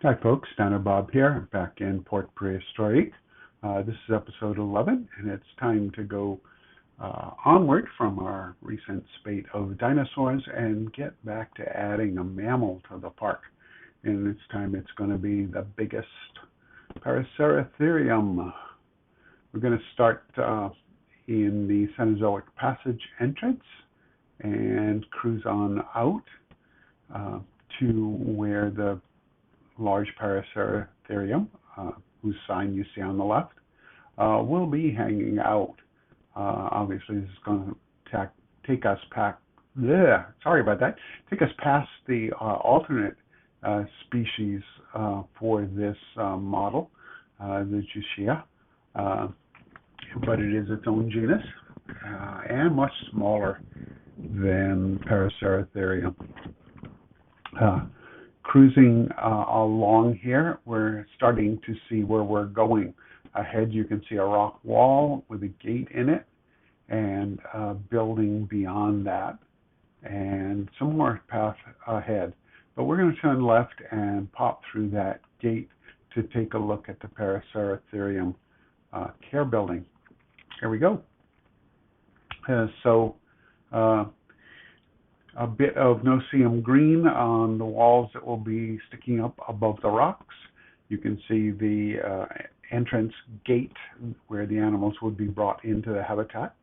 Hi folks, Dino Bob here, back in Port Prehistorique. This is episode 11, and it's time to go onward from our recent spate of dinosaurs and get back to adding a mammal to the park. And this time it's going to be the biggest Paraceratherium. We're going to start in the Cenozoic Passage entrance and cruise on out to where the large Paraceratherium, whose sign you see on the left, will be hanging out. Obviously, this is going to take us past. Take us past the alternate species for this model, the Jushia, but it is its own genus and much smaller than Paraceratherium. Cruising along here, we're starting to see where we're going. Ahead you can see a rock wall with a gate in it, and a building beyond that, and some more path ahead. But we're going to turn left and pop through that gate to take a look at the Paraceratherium care building. Here we go. A bit of no-see-um green on the walls that will be sticking up above the rocks. You can see the entrance gate where the animals would be brought into the habitat,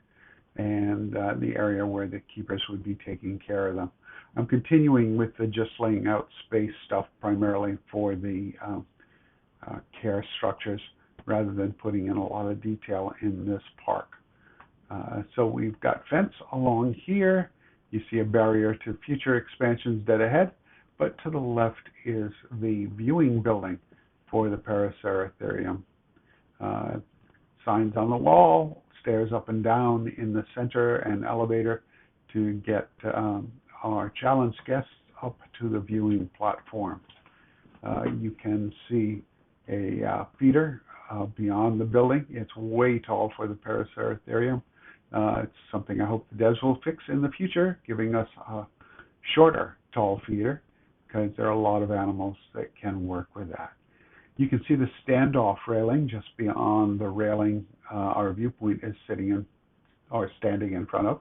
and the area where the keepers would be taking care of them. I'm continuing with the just laying out space stuff primarily for the care structures rather than putting in a lot of detail in this park. So we've got fence along here. You see a barrier to future expansions dead ahead, but to the left is the viewing building for the Paraceratherium. Signs on the wall, stairs up and down in the center, and elevator to get our challenged guests up to the viewing platform. You can see a feeder beyond the building. It's way tall for the Paraceratherium. It's something I hope the devs will fix in the future, giving us a shorter tall feeder, because there are a lot of animals that can work with that. You can see the standoff railing just beyond the railing our viewpoint is sitting in or standing in front of.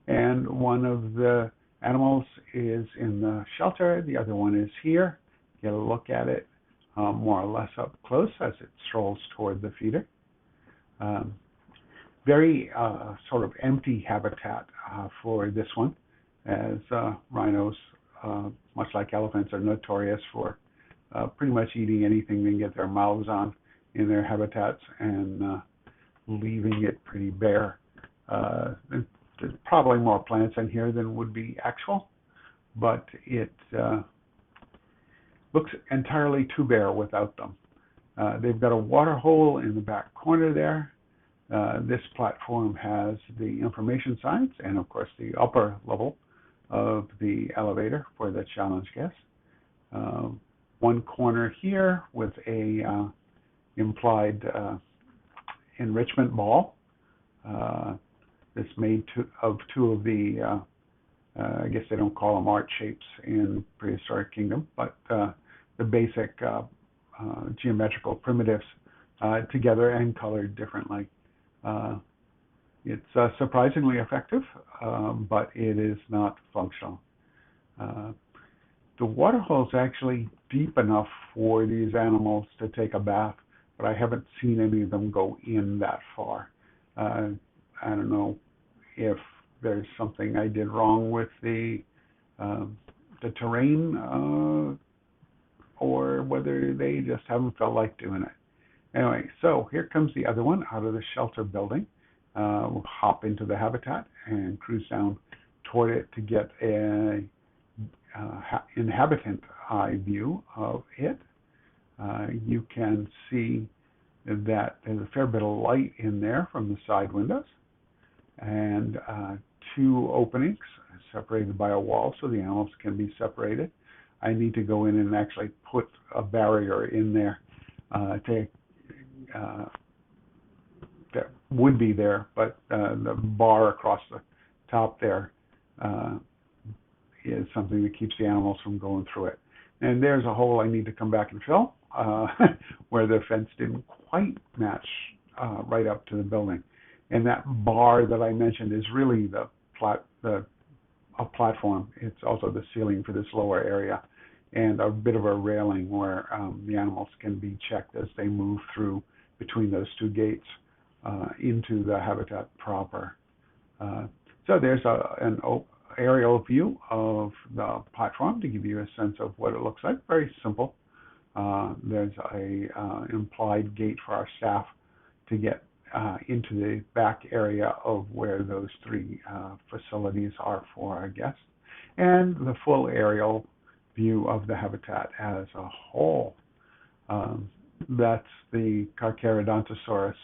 And one of the animals is in the shelter, the other one is here. Get a look at it more or less up close as it strolls toward the feeder. Very sort of empty habitat for this one, as rhinos, much like elephants, are notorious for pretty much eating anything they can get their mouths on in their habitats and leaving it pretty bare. There's probably more plants in here than would be actual, but it looks entirely too bare without them. They've got a water hole in the back corner there. This platform has the information signs and, of course, the upper level of the elevator for the challenge guests. One corner here with a implied enrichment ball. That's made of two of the, I guess they don't call them art shapes in Prehistoric Kingdom, but the basic geometrical primitives together and colored differently. It's surprisingly effective, but it is not functional. The water hole is actually deep enough for these animals to take a bath, but I haven't seen any of them go in that far. I don't know if there's something I did wrong with the terrain, or whether they just haven't felt like doing it. Anyway, so here comes the other one out of the shelter building. We'll hop into the habitat and cruise down toward it to get a inhabitant eye view of it. You can see that there's a fair bit of light in there from the side windows, and two openings separated by a wall so the animals can be separated. I need to go in and actually put a barrier in there that would be there, but the bar across the top there is something that keeps the animals from going through it. And there's a hole I need to come back and fill where the fence didn't quite match right up to the building. And that bar that I mentioned is really a platform. It's also the ceiling for this lower area, and a bit of a railing where the animals can be checked as they move through between those two gates into the habitat proper. So there's an aerial view of the platform to give you a sense of what it looks like. Very simple. There's a implied gate for our staff to get into the back area of where those three facilities are for our guests, and the full aerial view of the habitat as a whole. That's the Carcharodontosaurus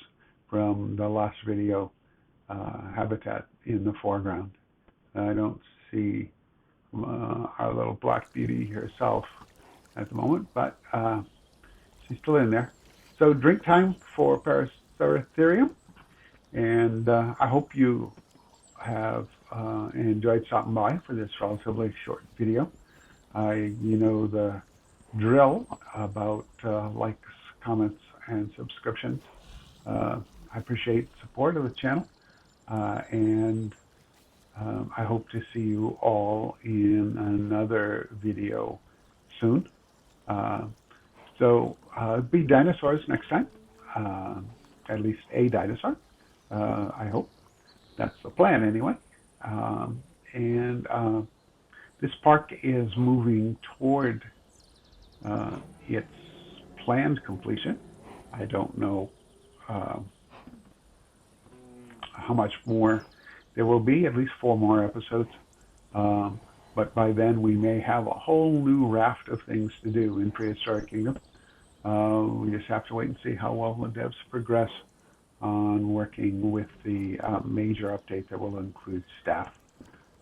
from the last video habitat in the foreground. I don't see our little black beauty herself at the moment, but she's still in there. So drink time for Paraceratherium, and I hope you have enjoyed stopping by for this relatively short video. You know the drill about likes, comments, and subscriptions. I appreciate support of the channel, and I hope to see you all in another video soon. So be dinosaurs next time, at least a dinosaur, I hope. That's the plan anyway. And this park is moving toward its planned completion. I don't know how much more there will be, at least 4 more episodes. But by then we may have a whole new raft of things to do in Prehistoric Kingdom. We just have to wait and see how well the devs progress on working with the major update that will include staff.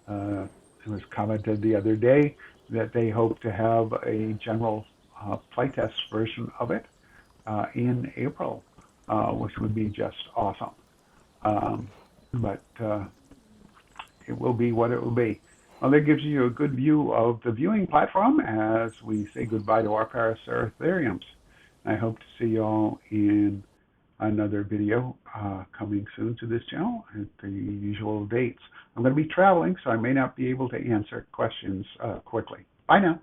It was commented the other day that they hope to have a general playtest version of it in April, which would be just awesome. But it will be what it will be. Well, that gives you a good view of the viewing platform as we say goodbye to our Paraceratheriums. I hope to see you all in another video coming soon to this channel at the usual dates. I'm going to be traveling, so I may not be able to answer questions quickly. Bye now.